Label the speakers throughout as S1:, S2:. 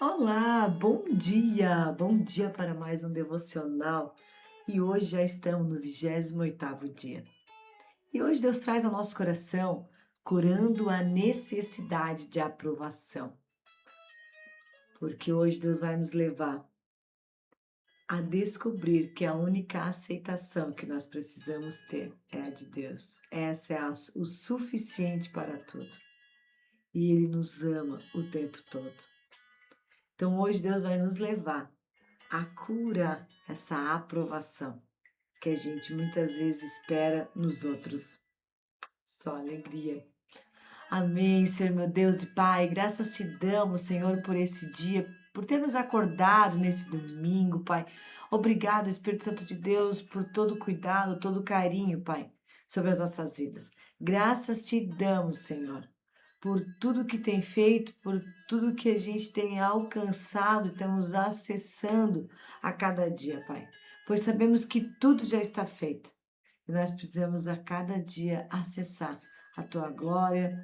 S1: Olá, bom dia para mais um devocional. E hoje já estamos no 28º dia. E hoje Deus traz ao nosso coração curando a necessidade de aprovação, porque hoje Deus vai nos levar a descobrir que a única aceitação que nós precisamos ter é a de Deus. Essa é o suficiente para tudo. E Ele nos ama o tempo todo. Então hoje Deus vai nos levar a curar essa aprovação que a gente muitas vezes espera nos outros. Só alegria. Amém, Senhor meu Deus e Pai. Graças te damos, Senhor, por esse dia, por ter nos acordado nesse domingo, Pai. Obrigado, Espírito Santo de Deus, por todo o cuidado, todo o carinho, Pai, sobre as nossas vidas. Graças te damos, Senhor, por tudo que tem feito, por tudo que a gente tem alcançado, estamos acessando a cada dia, Pai. Pois sabemos que tudo já está feito e nós precisamos a cada dia acessar a tua glória,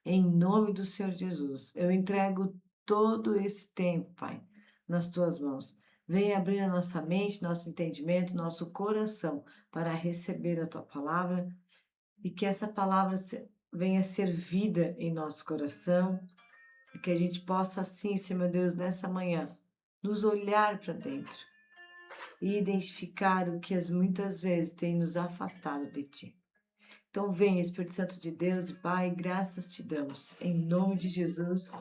S1: em nome do Senhor Jesus. Eu entrego todo esse tempo, Pai, nas tuas mãos. Venha abrir a nossa mente, nosso entendimento, nosso coração para receber a tua palavra e que essa palavra venha ser vida em nosso coração e que a gente possa, assim, Senhor meu Deus, nessa manhã, nos olhar para dentro e identificar o que muitas vezes tem nos afastado de ti. Então, vem, Espírito Santo de Deus e Pai, graças te damos. Em nome de Jesus.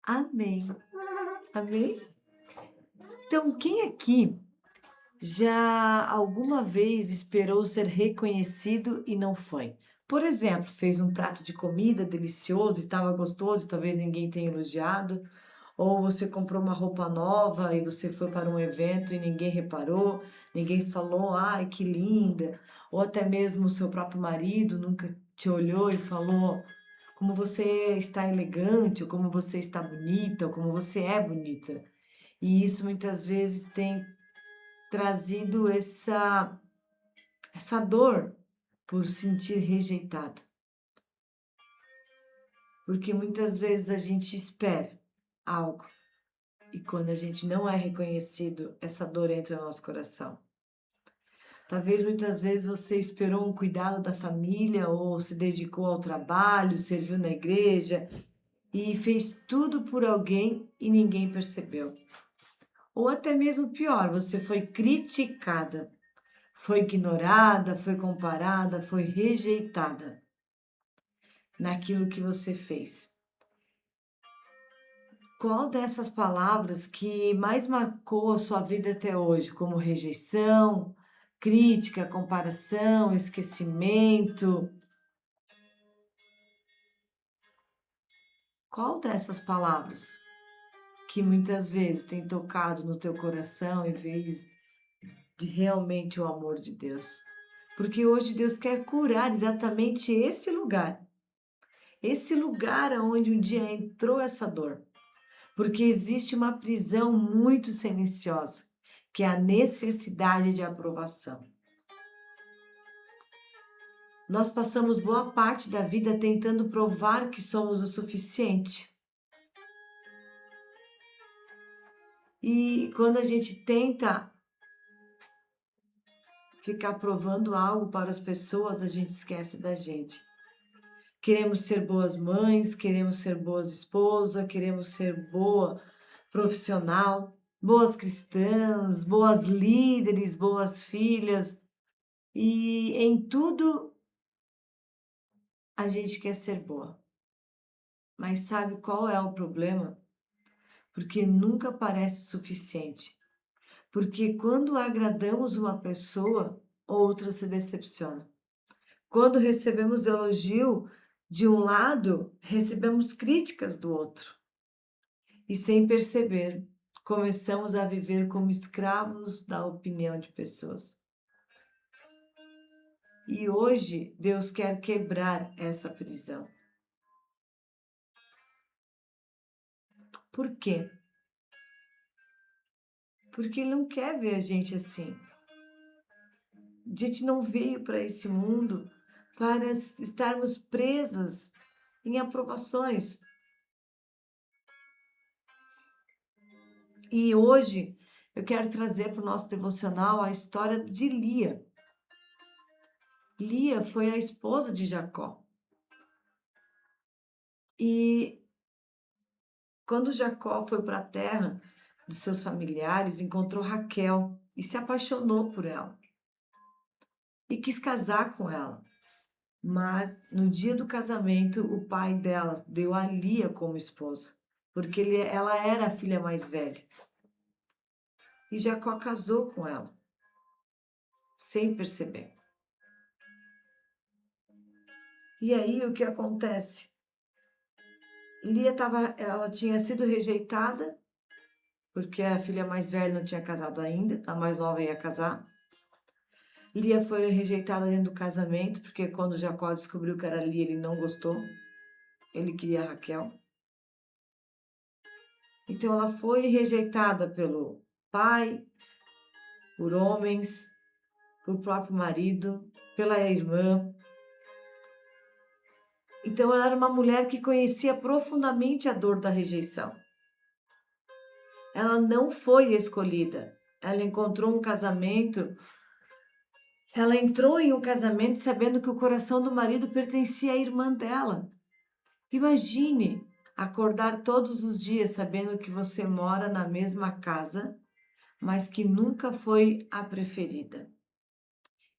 S1: Amém. Amém? Então, quem aqui já alguma vez esperou ser reconhecido e não foi? Por exemplo, fez um prato de comida delicioso e estava gostoso, talvez ninguém tenha elogiado, ou você comprou uma roupa nova e você foi para um evento e ninguém reparou, ninguém falou, ai, que linda, ou até mesmo o seu próprio marido nunca te olhou e falou como você está elegante, ou como você está bonita, ou como você é bonita. E isso muitas vezes tem trazido essa dor por sentir rejeitado. Porque muitas vezes a gente espera algo e quando a gente não é reconhecido, essa dor entra no nosso coração. Talvez muitas vezes você esperou um cuidado da família ou se dedicou ao trabalho, serviu na igreja e fez tudo por alguém e ninguém percebeu. Ou até mesmo pior, você foi criticada, foi ignorada, foi comparada, foi rejeitada naquilo que você fez. Qual dessas palavras que mais marcou a sua vida até hoje, como rejeição, crítica, comparação, esquecimento? Qual dessas palavras que muitas vezes tem tocado no teu coração em vez de realmente o amor de Deus? Porque hoje Deus quer curar exatamente esse lugar onde um dia entrou essa dor. Porque existe uma prisão muito silenciosa, que é a necessidade de aprovação. Nós passamos boa parte da vida tentando provar que somos o suficiente. E quando a gente tenta ficar provando algo para as pessoas, a gente esquece da gente. Queremos ser boas mães, queremos ser boas esposas, queremos ser boa profissional, boas cristãs, boas líderes, boas filhas. E em tudo a gente quer ser boa. Mas sabe qual é o problema? Porque nunca parece o suficiente. Porque quando agradamos uma pessoa, outra se decepciona. Quando recebemos elogio de um lado, recebemos críticas do outro. E sem perceber, começamos a viver como escravos da opinião de pessoas. E hoje Deus quer quebrar essa prisão. Por quê? Porque Ele não quer ver a gente assim. A gente não veio para esse mundo para estarmos presas em aprovações. E hoje eu quero trazer para o nosso devocional a história de Lia. Lia foi a esposa de Jacó. E quando Jacó foi para a terra dos seus familiares, encontrou Raquel e se apaixonou por ela e quis casar com ela. Mas no dia do casamento, o pai dela deu a Lia como esposa, porque ela era a filha mais velha. E Jacó casou com ela, sem perceber. E aí o que acontece? Ela tinha sido rejeitada, porque a filha mais velha não tinha casado ainda, a mais nova ia casar. Lia foi rejeitada dentro do casamento, porque quando Jacó descobriu que era Lia, ele não gostou. Ele queria Raquel. Então ela foi rejeitada pelo pai, por homens, por próprio marido, pela irmã. Então ela era uma mulher que conhecia profundamente a dor da rejeição. Ela não foi escolhida. Ela encontrou um casamento. Ela entrou em um casamento sabendo que o coração do marido pertencia à irmã dela. Imagine acordar todos os dias sabendo que você mora na mesma casa, mas que nunca foi a preferida.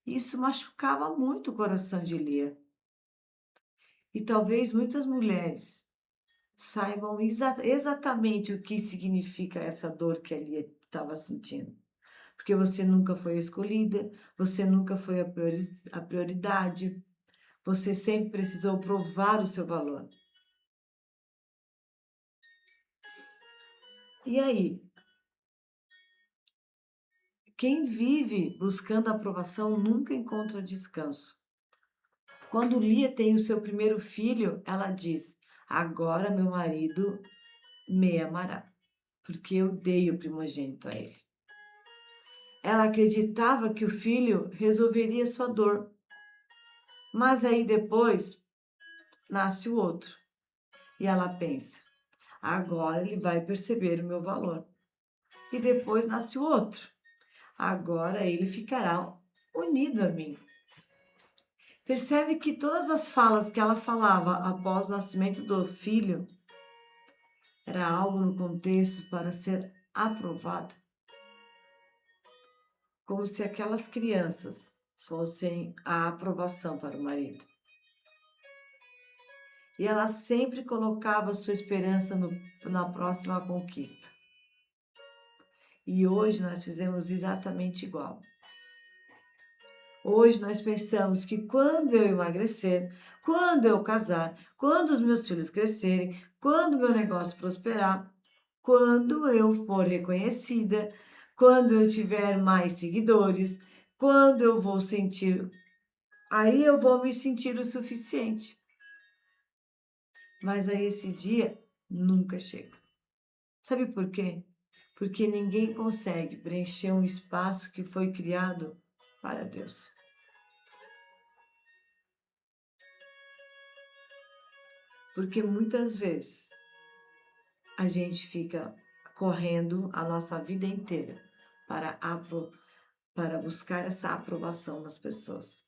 S1: Isso machucava muito o coração de Lia. E talvez muitas mulheres saibam exatamente o que significa essa dor que a Lia estava sentindo. Porque você nunca foi escolhida, você nunca foi a prioridade, você sempre precisou provar o seu valor. E aí, quem vive buscando aprovação nunca encontra descanso. Quando Lia tem o seu primeiro filho, ela diz: agora meu marido me amará, porque eu dei o primogênito a ele. Ela acreditava que o filho resolveria sua dor, mas aí depois nasce o outro e ela pensa: agora ele vai perceber o meu valor. E depois nasce o outro. Agora ele ficará unido a mim. Percebe que todas as falas que ela falava após o nascimento do filho era algo no contexto para ser aprovada, como se aquelas crianças fossem a aprovação para o marido. E ela sempre colocava sua esperança na próxima conquista. E hoje nós fizemos exatamente igual. Hoje nós pensamos que quando eu emagrecer, quando eu casar, quando os meus filhos crescerem, quando meu negócio prosperar, quando eu for reconhecida, quando eu tiver mais seguidores, quando eu vou sentir, aí eu vou me sentir o suficiente. Mas aí esse dia nunca chega. Sabe por quê? Porque ninguém consegue preencher um espaço que foi criado para Deus. Porque muitas vezes a gente fica correndo a nossa vida inteira para buscar essa aprovação nas pessoas.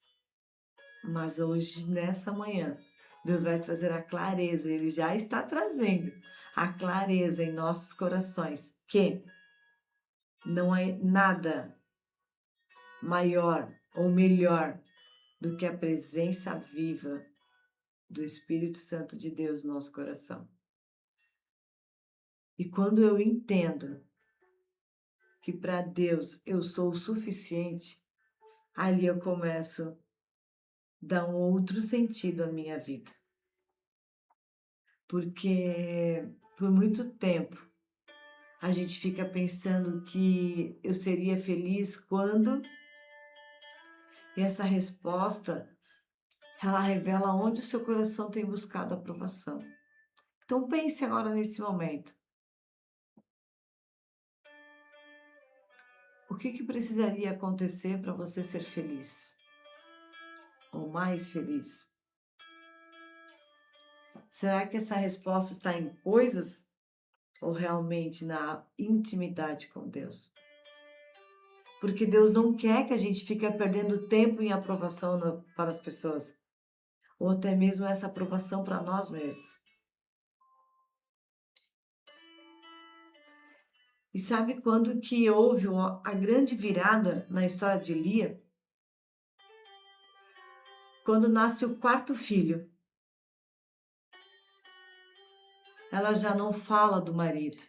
S1: Mas hoje, nessa manhã, Deus vai trazer a clareza, Ele já está trazendo a clareza em nossos corações, que não é nada maior ou melhor do que a presença viva do Espírito Santo de Deus no nosso coração. E quando eu entendo que para Deus eu sou o suficiente, ali eu começo a dar um outro sentido à minha vida. Porque por muito tempo a gente fica pensando que eu seria feliz quando, e essa resposta ela revela onde o seu coração tem buscado aprovação. Então pense agora nesse momento. O que precisaria acontecer para você ser feliz? Ou mais feliz? Será que essa resposta está em coisas? ou realmente na intimidade com Deus? Porque Deus não quer que a gente fique perdendo tempo em aprovação para as pessoas, ou até mesmo essa aprovação para nós mesmos. E sabe quando que houve a grande virada na história de Lia? Quando nasce o quarto filho, ela já não fala do marido,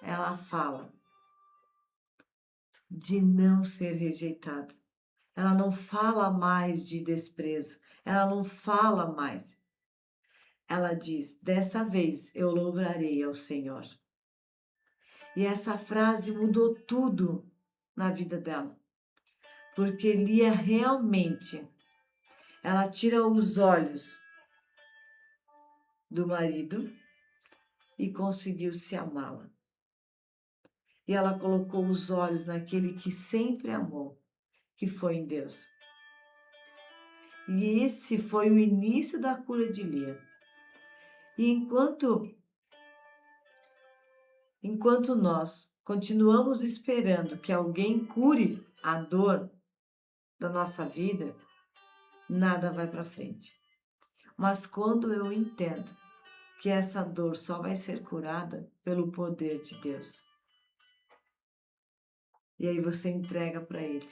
S1: ela fala de não ser rejeitada. Ela não fala mais de desprezo, ela não fala mais. Ela diz: dessa vez eu louvarei ao Senhor. E essa frase mudou tudo na vida dela, porque Lia realmente, ela tira os olhos do marido e conseguiu se amá-la. E ela colocou os olhos naquele que sempre amou, que foi em Deus. E esse foi o início da cura de Lia. E enquanto nós continuamos esperando que alguém cure a dor da nossa vida, nada vai para frente. Mas quando eu entendo que essa dor só vai ser curada pelo poder de Deus, e aí você entrega para Ele,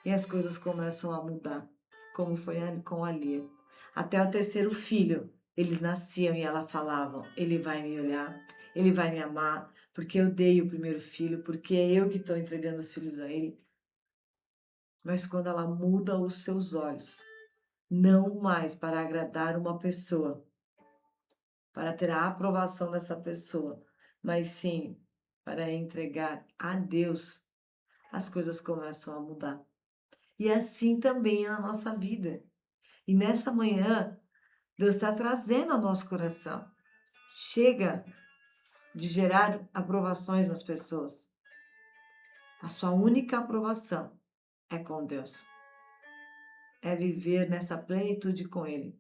S1: e as coisas começam a mudar, como foi com a Lia. Até o terceiro filho, eles nasciam e ela falavam: Ele vai me olhar, Ele vai me amar, porque eu dei o primeiro filho, porque é eu que estou entregando os filhos a Ele. Mas quando ela muda os seus olhos, não mais para agradar uma pessoa, para ter a aprovação dessa pessoa, mas sim para entregar a Deus, as coisas começam a mudar. E assim também é na nossa vida. E nessa manhã, Deus está trazendo ao nosso coração. Chega de gerar aprovações nas pessoas. A sua única aprovação é com Deus. É viver nessa plenitude com Ele.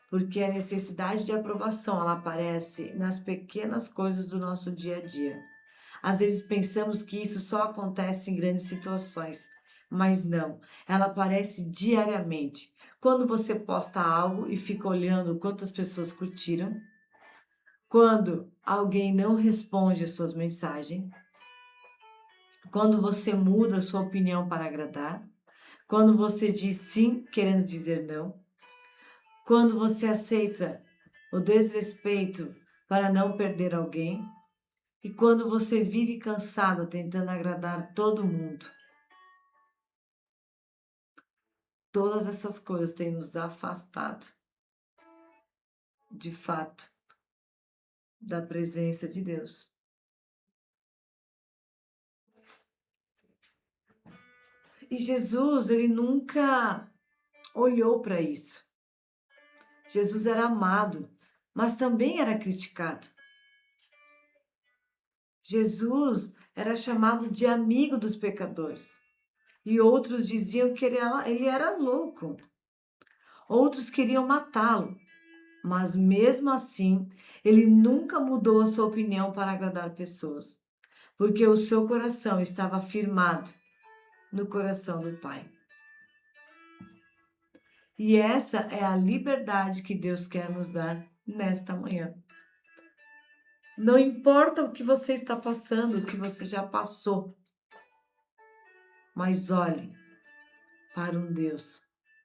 S1: Porque a necessidade de aprovação, ela aparece nas pequenas coisas do nosso dia a dia. Às vezes pensamos que isso só acontece em grandes situações, mas não, ela aparece diariamente. Quando você posta algo e fica olhando quantas pessoas curtiram, quando alguém não responde às suas mensagens, quando você muda a sua opinião para agradar, quando você diz sim querendo dizer não, quando você aceita o desrespeito para não perder alguém, e quando você vive cansado tentando agradar todo mundo. Todas essas coisas têm nos afastado, de fato, da presença de Deus. E Jesus, ele nunca olhou para isso. Jesus era amado, mas também era criticado. Jesus era chamado de amigo dos pecadores. E outros diziam que ele era louco. Outros queriam matá-lo. Mas mesmo assim, ele nunca mudou a sua opinião para agradar pessoas, porque o seu coração estava firmado no coração do Pai. E essa é a liberdade que Deus quer nos dar nesta manhã. Não importa o que você está passando, o que você já passou, mas olhe para um Deus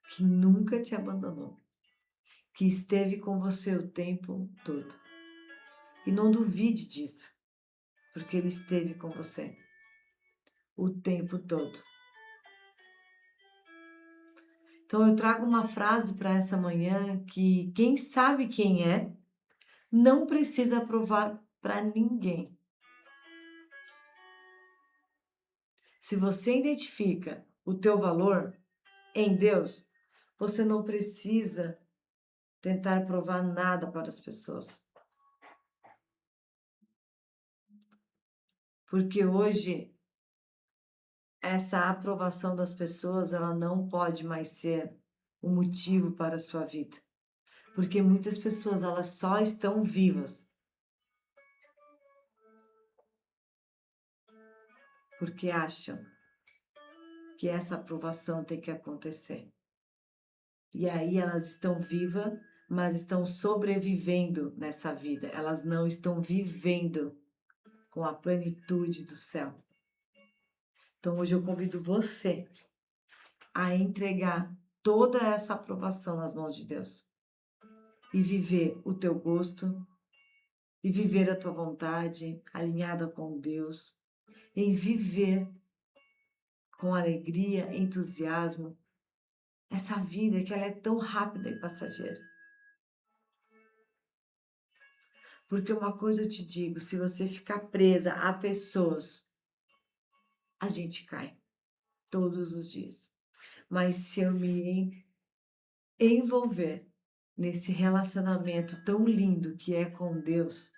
S1: que nunca te abandonou, que esteve com você o tempo todo. E não duvide disso, porque Ele esteve com você o tempo todo. Então eu trago uma frase para essa manhã que quem sabe quem é, não precisa provar para ninguém. Se você identifica o teu valor em Deus, você não precisa tentar provar nada para as pessoas. Porque hoje essa aprovação das pessoas, ela não pode mais ser o motivo para a sua vida. Porque muitas pessoas, elas só estão vivas porque acham que essa aprovação tem que acontecer. E aí elas estão vivas, mas estão sobrevivendo nessa vida. Elas não estão vivendo com a plenitude do céu. Então hoje eu convido você a entregar toda essa aprovação nas mãos de Deus e viver o teu gosto e viver a tua vontade alinhada com Deus, em viver com alegria, entusiasmo, essa vida que ela é tão rápida e passageira. Porque uma coisa eu te digo, se você ficar presa a pessoas, a gente cai todos os dias. Mas se eu me envolver nesse relacionamento tão lindo que é com Deus,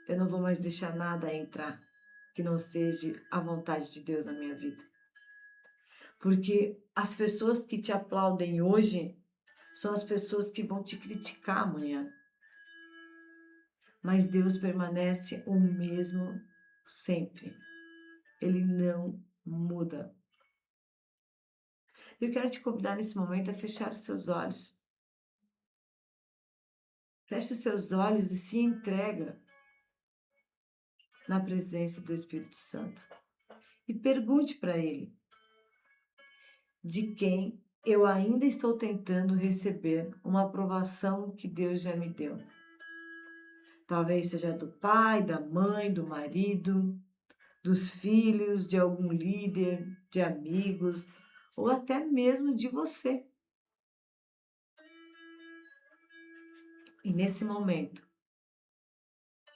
S1: eu não vou mais deixar nada entrar que não seja a vontade de Deus na minha vida. Porque as pessoas que te aplaudem hoje são as pessoas que vão te criticar amanhã. Mas Deus permanece o mesmo sempre. Ele não muda. Eu quero te convidar nesse momento a fechar os seus olhos. Feche os seus olhos e se entrega na presença do Espírito Santo. E pergunte para Ele de quem eu ainda estou tentando receber uma aprovação que Deus já me deu. Talvez seja do pai, da mãe, do marido, dos filhos, de algum líder, de amigos, ou até mesmo de você. E nesse momento,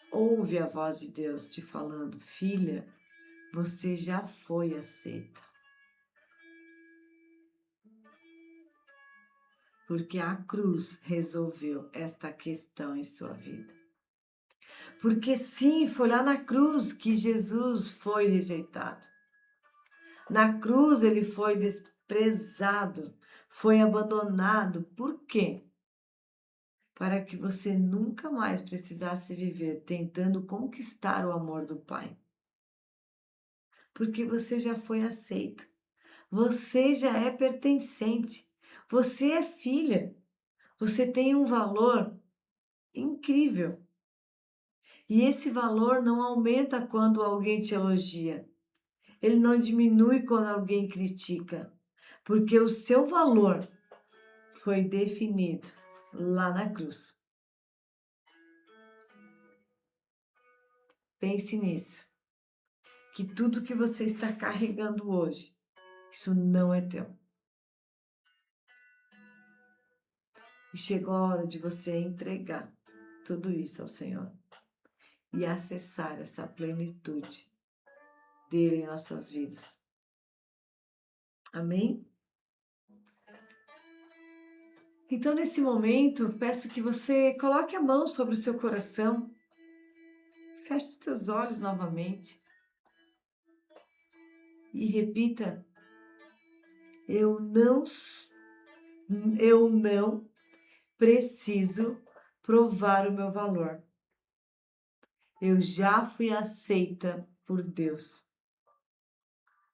S1: ouve a voz de Deus te falando: filha, você já foi aceita. Porque a cruz resolveu esta questão em sua vida. Porque sim, foi lá na cruz que Jesus foi rejeitado. Na cruz ele foi desprezado, foi abandonado. Por quê? Para que você nunca mais precisasse viver tentando conquistar o amor do Pai. Porque você já foi aceito. Você já é pertencente. Você é filha. Você tem um valor incrível. E esse valor não aumenta quando alguém te elogia. Ele não diminui quando alguém critica. Porque o seu valor foi definido lá na cruz. Pense nisso. Que tudo que você está carregando hoje, isso não é teu. E chegou a hora de você entregar tudo isso ao Senhor e acessar essa plenitude dele em nossas vidas. Amém? Então, nesse momento, peço que você coloque a mão sobre o seu coração, feche os teus olhos novamente e repita: eu não preciso provar o meu valor. Eu já fui aceita por Deus.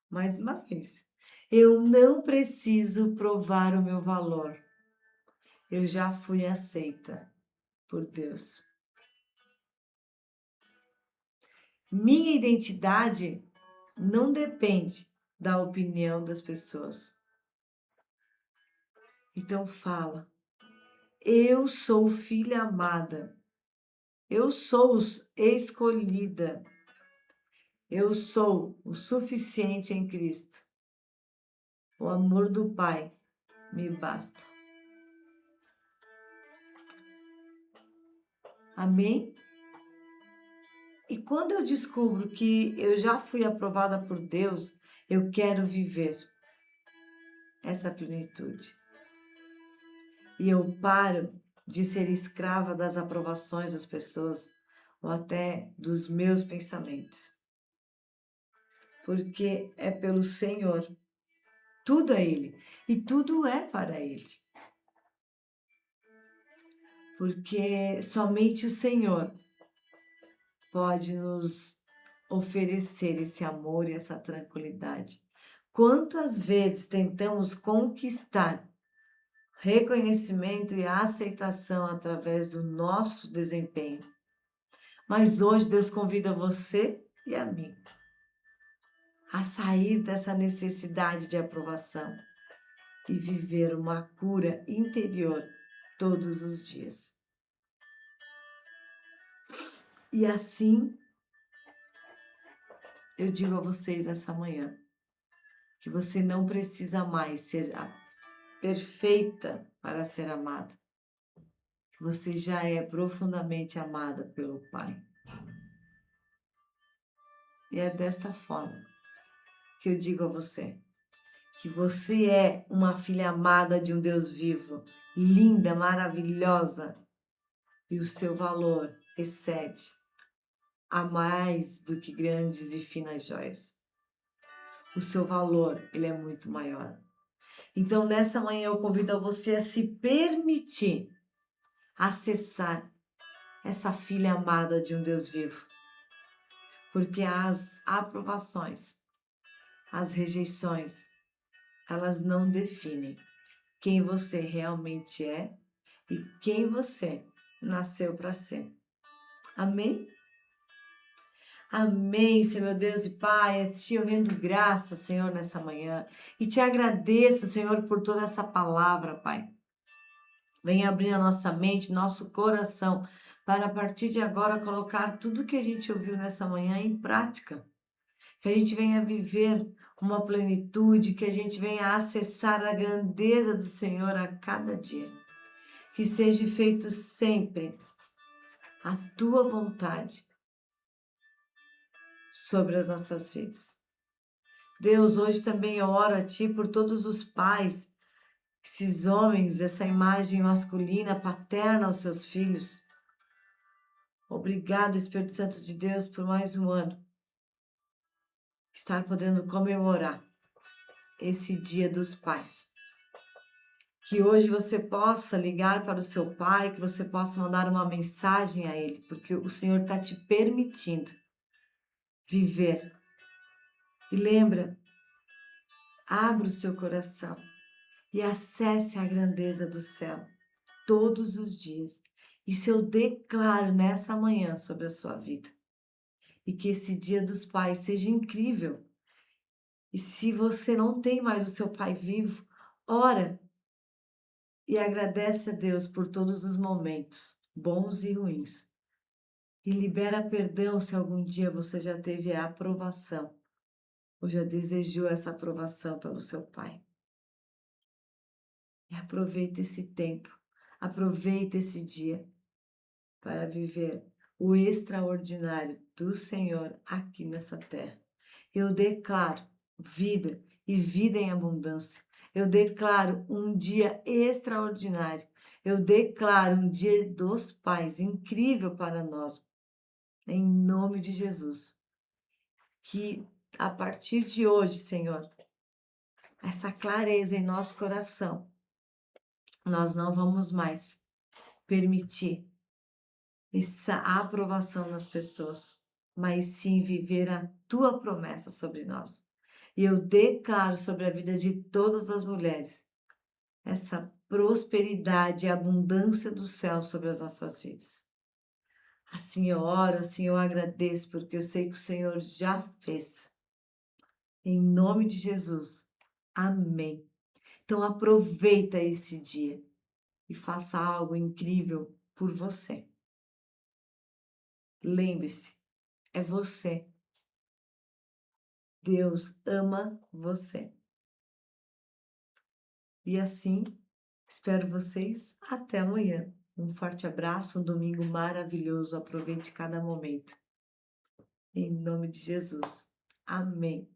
S1: Mais uma vez. Eu não preciso provar o meu valor. Eu já fui aceita por Deus. Minha identidade não depende da opinião das pessoas. Então fala: eu sou filha amada. Eu sou escolhida. Eu sou o suficiente em Cristo. O amor do Pai me basta. Amém? E quando eu descubro que eu já fui aprovada por Deus, eu quero viver essa plenitude. E eu paro de ser escrava das aprovações das pessoas ou até dos meus pensamentos. Porque é pelo Senhor. Tudo é Ele. E tudo é para Ele. porque somente o Senhor pode nos oferecer esse amor e essa tranquilidade. Quantas vezes tentamos conquistar reconhecimento e aceitação através do nosso desempenho? Mas hoje Deus convida você e a mim a sair dessa necessidade de aprovação e viver uma cura interior todos os dias. E assim eu digo a vocês nessa manhã que você não precisa mais ser perfeita para ser amada. Você já é profundamente amada pelo Pai. E é desta forma que eu digo a você que você é uma filha amada de um Deus vivo, linda, maravilhosa, e o seu valor excede a mais do que grandes e finas joias. O seu valor, ele é muito maior. Então, nessa manhã eu convido a você a se permitir acessar essa filha amada de um Deus vivo. Porque as aprovações, as rejeições, elas não definem quem você realmente é e quem você nasceu para ser. Amém? Amém, Senhor meu Deus e Pai, a Ti eu rendo graça, Senhor, nessa manhã. E Te agradeço, Senhor, por toda essa palavra, Pai. Venha abrir a nossa mente, nosso coração, para a partir de agora colocar tudo que a gente ouviu nessa manhã em prática. Que a gente venha viver uma plenitude, que a gente venha acessar a grandeza do Senhor a cada dia. Que seja feito sempre a Tua vontade sobre as nossas vidas. Deus, hoje também eu oro a Ti por todos os pais, esses homens, essa imagem masculina, paterna aos seus filhos. Obrigado, Espírito Santo de Deus, por mais um ano estar podendo comemorar esse Dia dos Pais. Que hoje você possa ligar para o seu pai, que você possa mandar uma mensagem a ele, porque o Senhor está te permitindo viver. E lembra, abra o seu coração e acesse a grandeza do céu todos os dias. Isso eu declaro nessa manhã sobre a sua vida. E que esse Dia dos Pais seja incrível. E se você não tem mais o seu pai vivo, ora e agradece a Deus por todos os momentos, bons e ruins. E libera perdão se algum dia você já teve a aprovação ou já desejou essa aprovação pelo seu pai. E aproveita esse tempo, aproveita esse dia para viver o extraordinário do Senhor aqui nessa terra. Eu declaro vida e vida em abundância. Eu declaro um dia extraordinário. Eu declaro um dia dos pais incrível para nós. Em nome de Jesus. Que a partir de hoje, Senhor, essa clareza em nosso coração, nós não vamos mais permitir essa aprovação nas pessoas, mas sim viver a tua promessa sobre nós. E eu declaro sobre a vida de todas as mulheres essa prosperidade e abundância do céu sobre as nossas vidas. Assim eu oro, assim eu agradeço, porque eu sei que o Senhor já fez. Em nome de Jesus. Amém. Então aproveita esse dia e faça algo incrível por você. Lembre-se, é você. Deus ama você. E assim, espero vocês até amanhã. Um forte abraço, um domingo maravilhoso. Aproveite cada momento. Em nome de Jesus. Amém.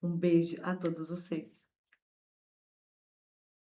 S1: Um beijo a todos vocês.